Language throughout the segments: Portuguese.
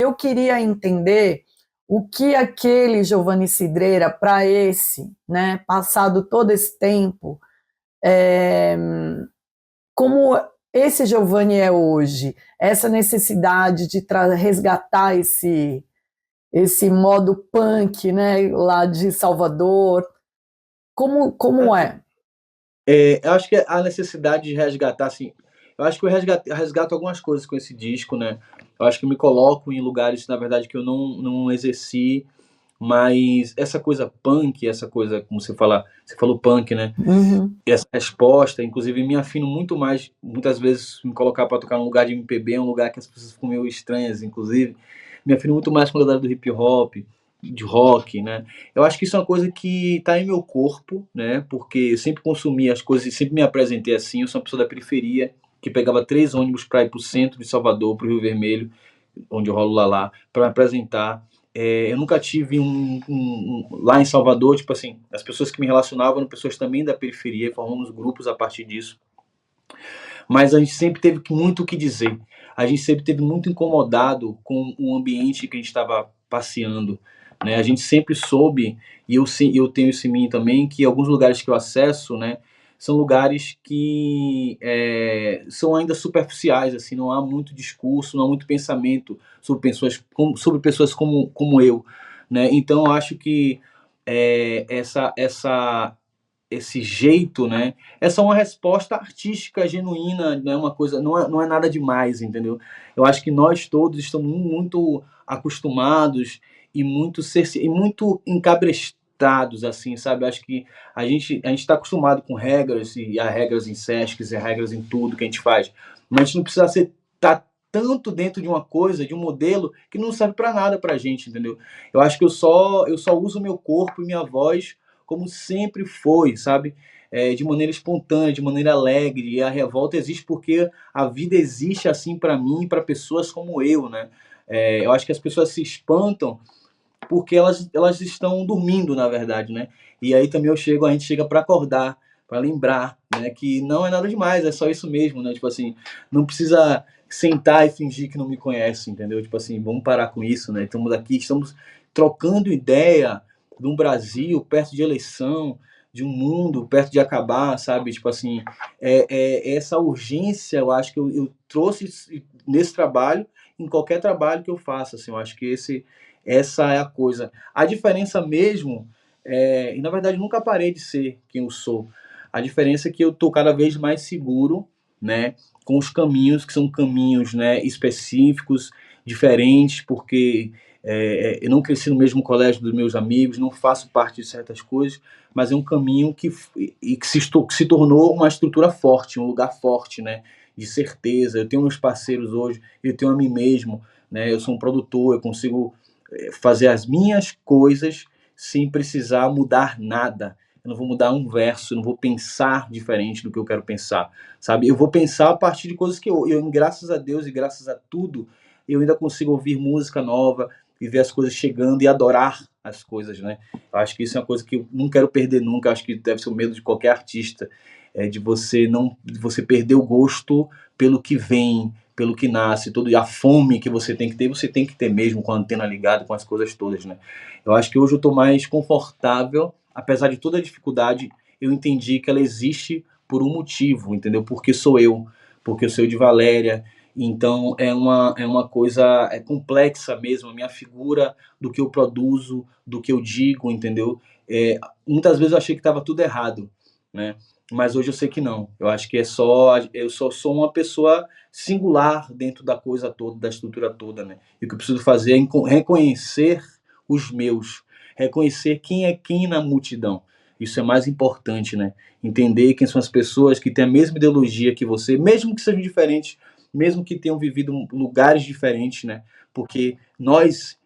eu queria entender o que aquele Giovanni Cidreira, para esse, né, passado todo esse tempo, é, como esse Giovanni é hoje, essa necessidade de resgatar esse modo punk, né, lá de Salvador, como é? Eu acho que a necessidade de resgatar, assim, eu acho que eu resgato algumas coisas com esse disco, né? Eu acho que eu me coloco em lugares, na verdade, que eu não exerci, mas essa coisa punk, essa coisa, como você falou punk, né? Uhum. Essa resposta, inclusive, me afino muito mais, muitas vezes, me colocar para tocar num lugar de MPB, um lugar que as pessoas ficam meio estranhas, inclusive, me afino muito mais com a galera do hip hop, de rock, né? Eu acho que isso é uma coisa que está em meu corpo, né? Porque eu sempre consumi as coisas e sempre me apresentei assim. Eu sou uma pessoa da periferia que pegava 3 ônibus para ir para o centro de Salvador, para o Rio Vermelho, onde eu rolo lá, para me apresentar. Eu nunca tive lá em Salvador, tipo assim, as pessoas que me relacionavam eram pessoas também da periferia, formamos grupos a partir disso. Mas a gente sempre teve muito o que dizer. A gente sempre teve muito incomodado com o ambiente que a gente estava passeando, né? A gente sempre soube, e eu tenho isso em mim também, que alguns lugares que eu acesso, né, são lugares que são ainda superficiais, assim, não há muito discurso, não há muito pensamento sobre pessoas como eu, né? Então eu acho que esse jeito, né? É só uma resposta artística genuína, não é uma coisa, não é nada demais, entendeu? Eu acho que nós todos estamos muito acostumados e muito encabrestados, assim, sabe? Eu acho que a gente está acostumado com regras, e há regras em Sescs, e há regras em tudo que a gente faz, mas a gente não precisa tá tanto dentro de uma coisa, de um modelo que não serve para nada pra gente, entendeu? Eu acho que eu só uso meu corpo e minha voz como sempre foi, sabe? De maneira espontânea, de maneira alegre. E a revolta existe porque a vida existe assim para mim e para pessoas como eu, né? Eu acho que as pessoas se espantam porque elas estão dormindo, na verdade, né? E aí também a gente chega para acordar, para lembrar, né? Que não é nada demais, é só isso mesmo, né? Tipo assim, não precisa sentar e fingir que não me conhece, entendeu? Tipo assim, vamos parar com isso, né? Estamos aqui, estamos trocando ideia de um Brasil perto de eleição, de um mundo perto de acabar, sabe? Tipo assim, essa urgência, eu acho que eu trouxe nesse trabalho, em qualquer trabalho que eu faça, assim, eu acho que essa é a coisa. A diferença mesmo, e na verdade nunca parei de ser quem eu sou. A diferença é que eu tô cada vez mais seguro, né, com os caminhos que são caminhos, né, específicos, diferentes, porque eu não cresci no mesmo colégio dos meus amigos, não faço parte de certas coisas, mas é um caminho que se tornou uma estrutura forte, um lugar forte, né, de certeza. Eu tenho meus parceiros hoje, eu tenho a mim mesmo, né, eu sou um produtor, eu consigo fazer as minhas coisas sem precisar mudar nada. Eu não vou mudar um verso, eu não vou pensar diferente do que eu quero pensar, sabe? Eu vou pensar a partir de coisas que graças a Deus e graças a tudo, eu ainda consigo ouvir música nova e ver as coisas chegando e adorar as coisas, né? Eu acho que isso é uma coisa que eu não quero perder nunca. Eu acho que deve ser o medo de qualquer artista, de você perder o gosto pelo que vem, pelo que nasce, a fome que você tem que ter mesmo com a antena ligada, com as coisas todas, né? Eu acho que hoje eu estou mais confortável, apesar de toda a dificuldade, eu entendi que ela existe por um motivo, entendeu? Porque eu sou eu de Valéria, então é uma coisa complexa mesmo, a minha figura do que eu produzo, do que eu digo, entendeu? Muitas vezes eu achei que estava tudo errado, né? Mas hoje eu sei que não. Eu acho que eu só sou uma pessoa singular dentro da coisa toda, da estrutura toda, né? E o que eu preciso fazer é reconhecer os meus, reconhecer quem é quem na multidão. Isso é mais importante, né? Entender quem são as pessoas que têm a mesma ideologia que você, mesmo que sejam diferentes, mesmo que tenham vivido lugares diferentes, né? Porque nós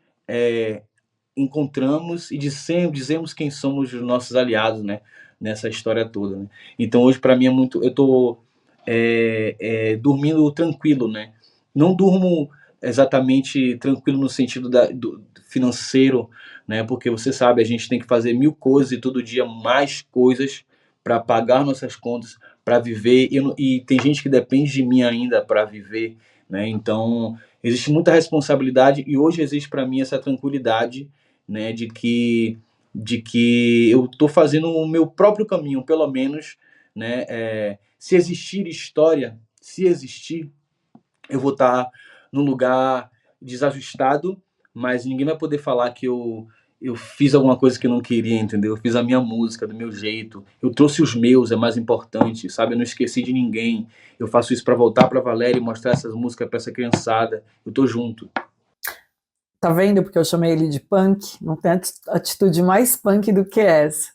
encontramos e dizemos quem somos os nossos aliados, né? Nessa história toda, né? Então hoje para mim é muito, eu tô dormindo tranquilo, né? Não durmo exatamente tranquilo no sentido do financeiro, né? Porque você sabe, a gente tem que fazer 1000 coisas e todo dia mais coisas para pagar nossas contas, para viver, e tem gente que depende de mim ainda para viver, né? Então, existe muita responsabilidade e hoje existe para mim essa tranquilidade, né, de que eu estou fazendo o meu próprio caminho, pelo menos, né? Se existir história, se existir, eu vou estar num lugar desajustado, mas ninguém vai poder falar que eu fiz alguma coisa que eu não queria, entendeu? Eu fiz a minha música do meu jeito, eu trouxe os meus, é mais importante, sabe? Eu não esqueci de ninguém. Eu faço isso para voltar para Valéria e mostrar essas músicas para essa criançada. Eu tô junto. Tá vendo porque eu chamei ele de punk? Não tem atitude mais punk do que essa.